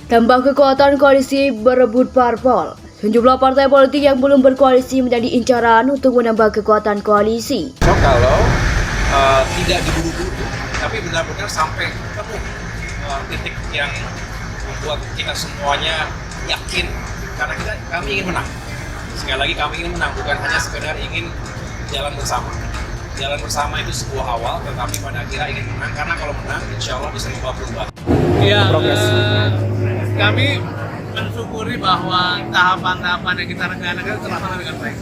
Tambah kekuatan koalisi berebut parpol. Sejumlah partai politik yang belum berkoalisi menjadi incaran untuk menambah kekuatan koalisi. So, kalau tidak diburu-buru, tapi benar-benar sampai ketemu titik yang membuat kita semuanya yakin, karena kami ingin menang. Sekali lagi kami ingin menang, bukan hanya sekedar ingin jalan bersama. Jalan bersama itu sebuah awal, tetapi pada akhirnya ingin menang, karena kalau menang, insya Allah bisa membawa perubahan. Ya, kami mensyukuri bahwa tahapan-tahapan yang kita rencanakan terlaksana dengan baik.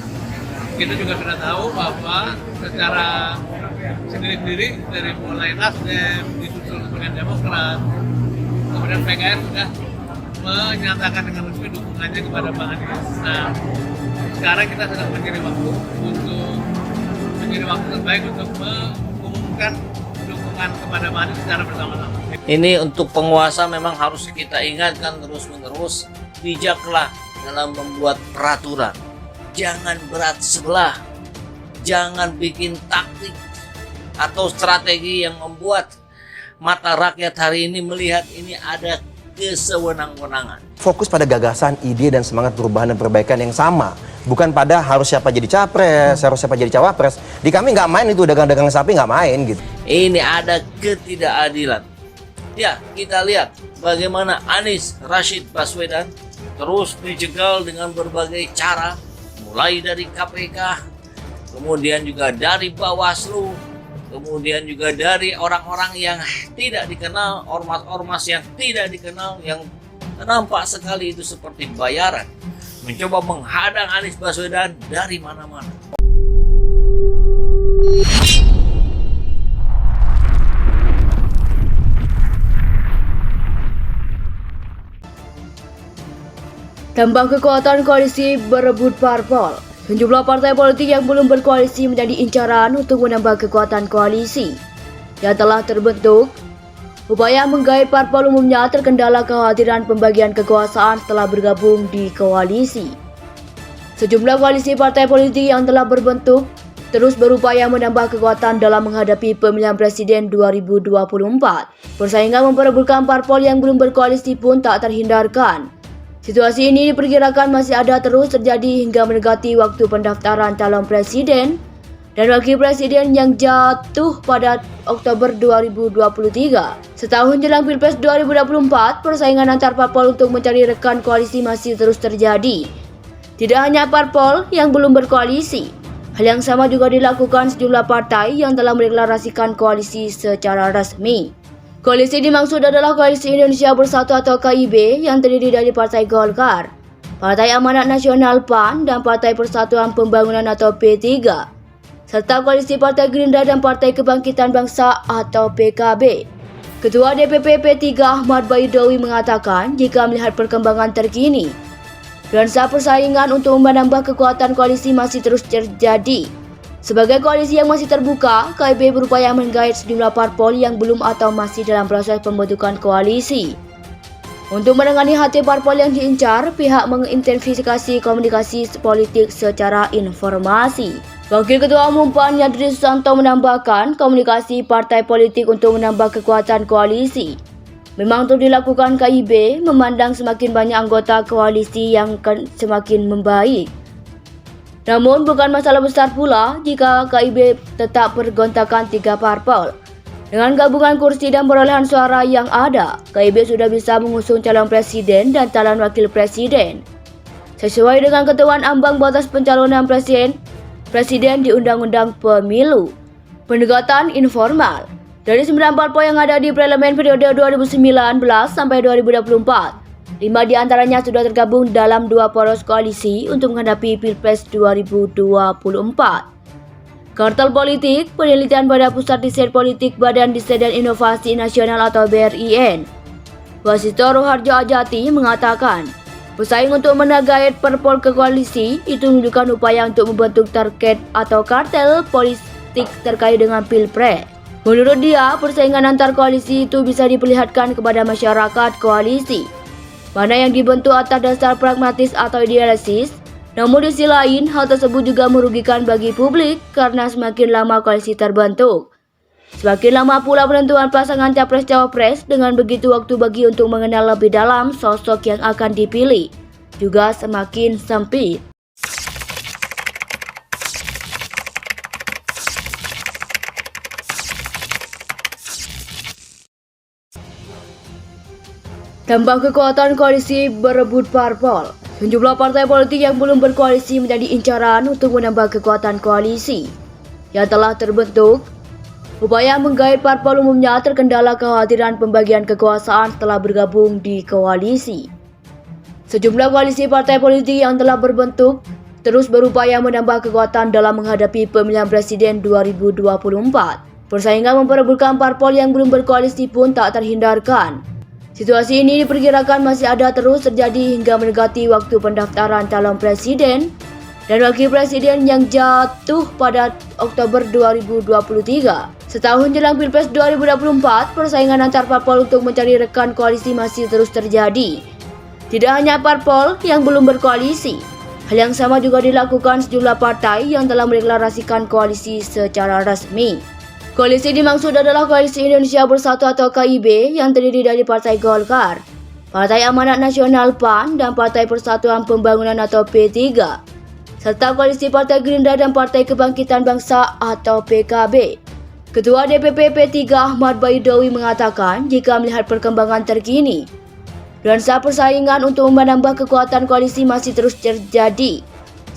Kita juga sudah tahu bahwa secara sendiri-sendiri dari mulai Nasdem, disusul dengan Demokrat, kemudian PKS sudah menyatakan dengan resmi dukungannya kepada Pak Anies. Nah, sekarang kita sedang mencari waktu terbaik untuk mengumumkan dukungan kepada Pak Anies secara bersama-sama. Ini untuk penguasa memang harus kita ingatkan terus-menerus, bijaklah dalam membuat peraturan. Jangan berat sebelah, jangan bikin taktik atau strategi yang membuat mata rakyat hari ini melihat ini ada kesewenang-wenangan. Fokus pada gagasan, ide, dan semangat perubahan dan perbaikan yang sama. Bukan pada harus siapa jadi capres, harus siapa jadi cawapres. Di kami nggak main itu, dagang-dagang sapi nggak main gitu. Ini ada ketidakadilan. Ya, kita lihat bagaimana Anies Rashid Baswedan terus dijegal dengan berbagai cara, mulai dari KPK, kemudian juga dari Bawaslu, kemudian juga dari orang-orang yang tidak dikenal, ormas-ormas yang tidak dikenal, yang nampak sekali itu seperti bayaran, mencoba menghadang Anies Baswedan dari mana-mana. Tambah kekuatan koalisi berebut parpol. Sejumlah partai politik yang belum berkoalisi menjadi incaran untuk menambah kekuatan koalisi yang telah terbentuk. Upaya menggait parpol umumnya terkendala kekhawatiran pembagian kekuasaan setelah bergabung di koalisi. Sejumlah koalisi partai politik yang telah berbentuk terus berupaya menambah kekuatan dalam menghadapi pemilihan presiden 2024. Persaingan memperebutkan parpol yang belum berkoalisi pun tak terhindarkan. Situasi ini diperkirakan masih ada terus terjadi hingga mendekati waktu pendaftaran calon presiden dan wakil presiden yang jatuh pada Oktober 2023. Setahun jelang Pilpres 2024, persaingan antar parpol untuk mencari rekan koalisi masih terus terjadi. Tidak hanya parpol yang belum berkoalisi, hal yang sama juga dilakukan sejumlah partai yang telah mendeklarasikan koalisi secara resmi. Koalisi dimaksud adalah Koalisi Indonesia Bersatu atau KIB yang terdiri dari Partai Golkar, Partai Amanat Nasional PAN, dan Partai Persatuan Pembangunan atau P3, serta Koalisi Partai Gerindra dan Partai Kebangkitan Bangsa atau PKB. Ketua DPP P3 Ahmad Baidowi mengatakan jika melihat perkembangan terkini, nuansa persaingan untuk menambah kekuatan koalisi masih terus terjadi. Sebagai koalisi yang masih terbuka, KIB berupaya menggait sejumlah parpol yang belum atau masih dalam proses pembentukan koalisi. Untuk menangani hati parpol yang diincar, pihak mengintensifikasi komunikasi politik secara informasi. Wakil Ketua Umum PAN Yandri Susanto menambahkan komunikasi partai politik untuk menambah kekuatan koalisi memang terus dilakukan KIB, memandang semakin banyak anggota koalisi yang semakin membaik. Namun bukan masalah besar pula jika KIB tetap bergontakan 3 parpol. Dengan gabungan kursi dan perolehan suara yang ada, KIB sudah bisa mengusung calon presiden dan calon wakil presiden sesuai dengan ketentuan ambang batas pencalonan presiden di Undang-Undang Pemilu. Pendekatan informal. Dari 9 parpol yang ada di parlemen periode 2019 sampai 2024, 5 diantaranya sudah tergabung dalam 2 poros koalisi untuk menghadapi Pilpres 2024. Kartel politik, penelitian pada Pusat Riset Politik Badan Riset dan Inovasi Nasional atau BRIN, Wasito Roharjo Ajati mengatakan, pesaing untuk menggait parpol ke koalisi itu menunjukkan upaya untuk membentuk target atau kartel politik terkait dengan Pilpres. Menurut dia, persaingan antar koalisi itu bisa diperlihatkan kepada masyarakat koalisi, mana yang dibentuk atas dasar pragmatis atau idealistis. Namun di sisi lain, hal tersebut juga merugikan bagi publik karena semakin lama koalisi terbentuk, Semakin lama pula penentuan pasangan capres-cawapres, dengan begitu waktu bagi untuk mengenal lebih dalam sosok yang akan dipilih juga semakin sempit. Tambah kekuatan koalisi berebut parpol. Sejumlah partai politik yang belum berkoalisi menjadi incaran untuk menambah kekuatan koalisi yang telah terbentuk. Upaya menggait parpol umumnya terkendala kekhawatiran pembagian kekuasaan setelah bergabung di koalisi. Sejumlah koalisi partai politik yang telah berbentuk terus berupaya menambah kekuatan dalam menghadapi pemilihan presiden 2024. Persaingan memperebutkan parpol yang belum berkoalisi pun tak terhindarkan. Situasi ini diperkirakan masih ada terus terjadi hingga mendekati waktu pendaftaran calon presiden dan wakil presiden yang jatuh pada Oktober 2023. Setahun jelang Pilpres 2024, persaingan antar parpol untuk mencari rekan koalisi masih terus terjadi. Tidak hanya parpol yang belum berkoalisi, hal yang sama juga dilakukan sejumlah partai yang telah mendeklarasikan koalisi secara resmi. Koalisi dimaksud adalah Koalisi Indonesia Bersatu atau KIB yang terdiri dari Partai Golkar, Partai Amanat Nasional PAN, dan Partai Persatuan Pembangunan atau P3, serta Koalisi Partai Gerindra dan Partai Kebangkitan Bangsa atau PKB. Ketua DPP P3 Ahmad Baidowi mengatakan jika melihat perkembangan terkini, nuansa persaingan untuk menambah kekuatan koalisi masih terus terjadi.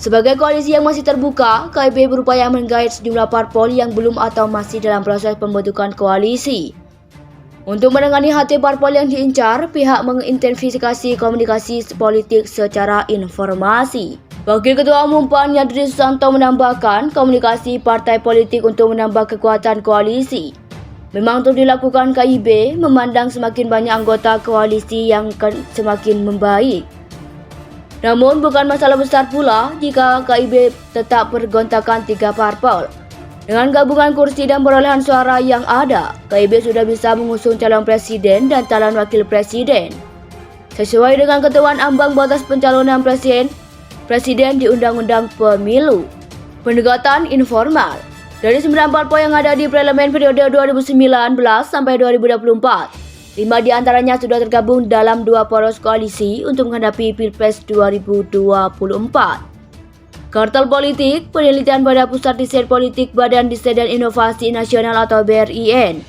Sebagai koalisi yang masih terbuka, KIB berupaya menggait sejumlah parpol yang belum atau masih dalam proses pembentukan koalisi. Untuk menangani hati parpol yang diincar, pihak mengintensifikasi komunikasi politik secara informasi. Wakil Ketua Umum PAN Yandri Susanto menambahkan komunikasi partai politik untuk menambah kekuatan koalisi memang terus dilakukan KIB, memandang semakin banyak anggota koalisi yang semakin membaik. Namun bukan masalah besar pula jika KIB tetap bergontakan 3 parpol. Dengan gabungan kursi dan perolehan suara yang ada, KIB sudah bisa mengusung calon presiden dan calon wakil presiden sesuai dengan ketentuan ambang batas pencalonan presiden di Undang-Undang Pemilu. Pendekatan informal. Dari 9 parpol yang ada di parlemen periode 2019 sampai 2024, 5 diantaranya sudah tergabung dalam 2 poros koalisi untuk menghadapi Pilpres 2024. Kartel politik, penelitian pada Pusat Riset Politik Badan Riset dan Inovasi Nasional atau BRIN,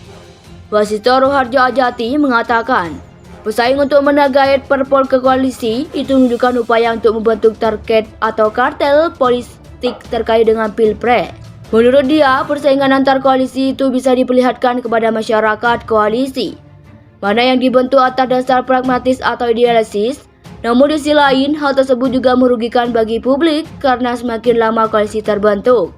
Wasito Roharjo Ajati mengatakan, pesaing untuk menggait parpol ke koalisi itu menunjukkan upaya untuk membentuk target atau kartel politik terkait dengan Pilpres. Menurut dia, persaingan antar koalisi itu bisa diperlihatkan kepada masyarakat koalisi mana yang dibentuk atas dasar pragmatis atau idealistis. Namun di sisi lain, hal tersebut juga merugikan bagi publik karena semakin lama koalisi terbentuk,